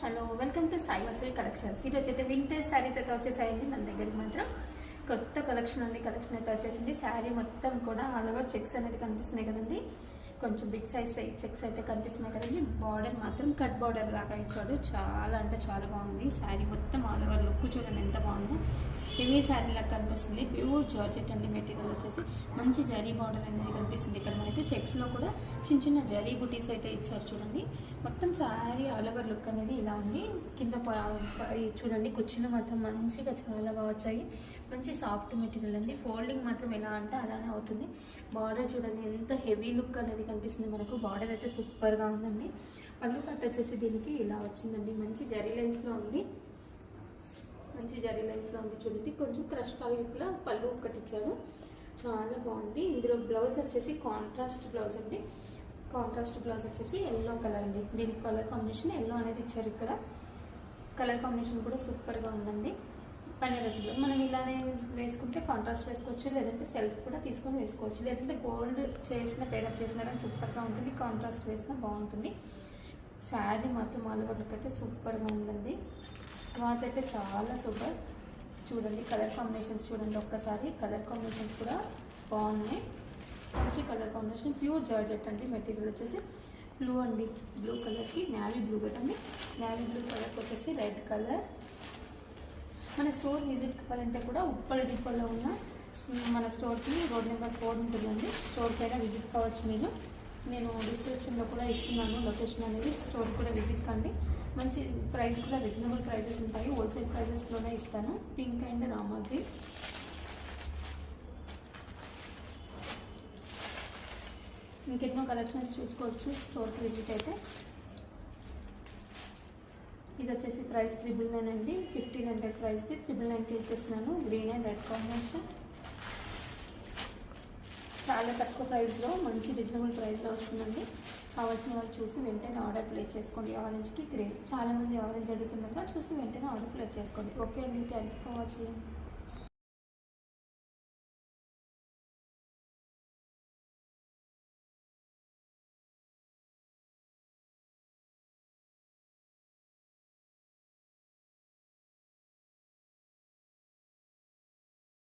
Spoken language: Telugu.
Hello welcome to Sai Vasavi collections. ఈరోజు అయితే వింటేజ్ శారీస్ అయితే వచ్చేసాయండి. మన దగ్గరికి మాత్రం కొత్త కలెక్షన్ అయితే వచ్చేసింది. శారీ మొత్తం కూడా ఆల్ ఓవర్ చెక్స్ అనేది కనిపిస్తున్నాయి కదండి. కొంచెం బిగ్ సైజ్ చెక్స్ అయితే కనిపిస్తున్నాయి కదండి. బార్డర్ మాత్రం కట్ బార్డర్ లాగా ఇచ్చాడు. చాలా అంటే చాలా బాగుంది. శారీ మొత్తం ఆల్ ఓవర్ లుక్ చూడండి ఎంత బాగుందో. హెవీ శారీ లాగా కనిపిస్తుంది. ప్యూర్ జార్జెట్ అండి. మెటీరియల్ వచ్చేసి మంచి జరీ బార్డర్ అనేది కనిపిస్తుంది. ఇక్కడ మనకి చెక్స్లో కూడా చిన్న చిన్న జరీ బుటీస్ అయితే ఇచ్చారు చూడండి. మొత్తం శారీ ఆల్ ఓవర్ లుక్ అనేది ఇలా ఉంది. కింద చూడండి కుర్చీలు మాత్రం మంచిగా చాలా బాగా వచ్చాయి. మంచి సాఫ్ట్ మెటీరియల్ అండి. ఫోల్డింగ్ మాత్రం ఎలా అంటే అలానే అవుతుంది. బార్డర్ చూడండి ఎంత హెవీ లుక్ అనేది కనిపిస్తుంది మనకు. బార్డర్ అయితే సూపర్గా ఉందండి. పళ్ళు కట్ వచ్చేసి దీనికి ఇలా వచ్చిందండి. మంచి జరీ లైన్స్లో ఉంది. చూడండి. కొంచెం క్రష్ టైప్లో పళ్ళు కట్టించాడు. చాలా బాగుంది. ఇందులో బ్లౌజ్ వచ్చేసి కాంట్రాస్ట్ బ్లౌజ్ అండి. కాంట్రాస్ట్ బ్లౌజ్ వచ్చేసి ఎల్లో కలర్ అండి. దీనికి కలర్ కాంబినేషన్ ఎల్లో అనేది ఇచ్చారు. ఇక్కడ కలర్ కాంబినేషన్ కూడా సూపర్గా ఉందండి. బనారస్ బ్లౌజ్ మనం ఇలానే వేసుకుంటే కాంట్రాస్ట్ వేసుకోవచ్చు, లేదంటే సెల్ఫ్ కూడా తీసుకొని వేసుకోవచ్చు, లేదంటే గోల్డ్ చేసిన పేరప్ చేసినా కానీ సూపర్గా ఉంటుంది. కాంట్రాస్ట్ వేసినా బాగుంటుంది. శారీ మాత్రం ఆల్ ఓవర్ లుక్ అయితే సూపర్గా ఉందండి. క్లాత్ అయితే చాలా సూపర్. చూడండి కలర్ కాంబినేషన్స్ చూడండి ఒక్కసారి. కలర్ కాంబినేషన్స్ కూడా బాగున్నాయి. మంచి కలర్ కాంబినేషన్. ప్యూర్ జార్జెట్ అండి. మెటీరియల్ వచ్చేసి బ్లూ అండి. బ్లూ కలర్కి నేవీ బ్లూ కదండి. నేవీ బ్లూ కలర్కి వచ్చేసి రెడ్ కలర్. మన స్టోర్ విజిట్ కావాలంటే కూడా ఉప్పల్ డిపోలో ఉన్న మన స్టోర్కి రోడ్ నెంబర్ 4 ఉంటుందండి. స్టోర్ పైన విజిట్ కావచ్చు మీరు. నేను డిస్క్రిప్షన్లో కూడా ఇస్తున్నాను లొకేషన్ అనేది. స్టోర్ కూడా విజిట్ కండి. మంచి ప్రైస్ కూడా రీజనబుల్ ప్రైజెస్ ఉంటాయి. హోల్సేల్ ప్రైజెస్లోనే ఇస్తాను. Pink and Rama green. ఇంకెన్నో కలెక్షన్స్ చూసుకోవచ్చు స్టోర్కి విజిట్ అయితే. ఇది వచ్చేసి ప్రైస్ 999 అండి. 1500 ప్రైస్ది 999కి ఇచ్చేస్తున్నాను. Green and red combination. చాలా తక్కువ ప్రైస్లో మంచి రీజనబుల్ ప్రైస్లో వస్తుందండి. కావాల్సిన వాళ్ళు చూసి వెంటనే ఆర్డర్ ప్లేస్ చేసుకోండి. ఆరెంజ్కి గ్రీన్ చాలామంది ఆరెంజ్ అడుగుతున్నారు. చూసి వెంటనే ఆర్డర్ ప్లేస్ చేసుకోండి. ఓకే అండి. Thank you for watching.